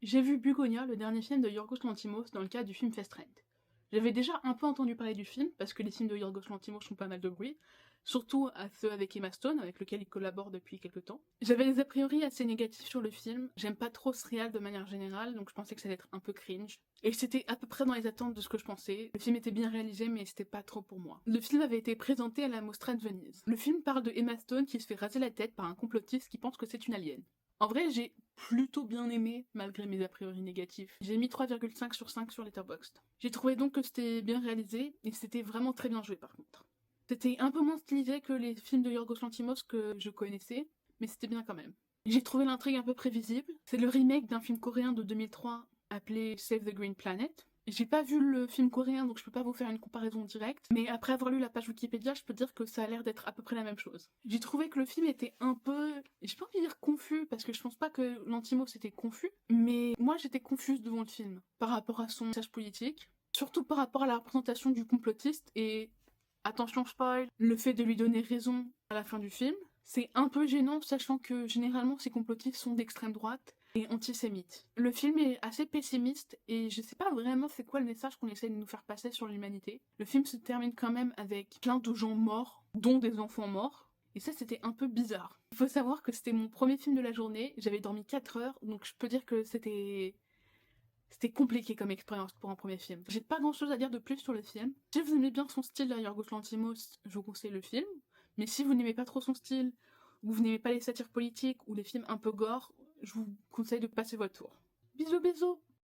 J'ai vu Bugonia, le dernier film de Yorgos Lanthimos, dans le cadre du film Fast Rent. J'avais déjà un peu entendu parler du film, parce que les films de Yorgos Lanthimos font pas mal de bruit, surtout à ceux avec Emma Stone, avec lequel il collabore depuis quelques temps. J'avais des a priori assez négatifs sur le film, j'aime pas trop ce réal de manière générale, donc je pensais que ça allait être un peu cringe. Et c'était à peu près dans les attentes de ce que je pensais. Le film était bien réalisé, mais c'était pas trop pour moi. Le film avait été présenté à la Mostra de Venise. Le film parle de Emma Stone qui se fait raser la tête par un complotiste qui pense que c'est une alien. En vrai, j'ai plutôt bien aimé, malgré mes a priori négatifs. J'ai mis 3,5 sur 5 sur Letterboxd. J'ai trouvé donc que c'était bien réalisé, et c'était vraiment très bien joué par contre. C'était un peu moins stylisé que les films de Yorgos Lanthimos que je connaissais, mais c'était bien quand même. J'ai trouvé l'intrigue un peu prévisible. C'est le remake d'un film coréen de 2003 appelé Save the Green Planet. J'ai pas vu le film coréen, donc je peux pas vous faire une comparaison directe, mais après avoir lu la page Wikipédia, je peux dire que ça a l'air d'être à peu près la même chose. J'ai trouvé que le film était un peu, j'ai pas envie de dire confus, parce que je pense pas que Lanthimos était confus, mais moi j'étais confuse devant le film, par rapport à son message politique, surtout par rapport à la représentation du complotiste, et attention spoil, le fait de lui donner raison à la fin du film. C'est un peu gênant, sachant que généralement ces complotistes sont d'extrême droite et antisémites. Le film est assez pessimiste et je sais pas vraiment c'est quoi le message qu'on essaie de nous faire passer sur l'humanité. Le film se termine quand même avec plein de gens morts, dont des enfants morts. Et ça, c'était un peu bizarre. Il faut savoir que c'était mon premier film de la journée, j'avais dormi 4 heures, donc je peux dire que c'était compliqué comme expérience pour un premier film. J'ai pas grand chose à dire de plus sur le film. Si vous aimez bien son style à Yorgos Lanthimos, je vous conseille le film. Mais si vous n'aimez pas trop son style, ou vous n'aimez pas les satires politiques, ou les films un peu gore, je vous conseille de passer votre tour. Bisous bisous!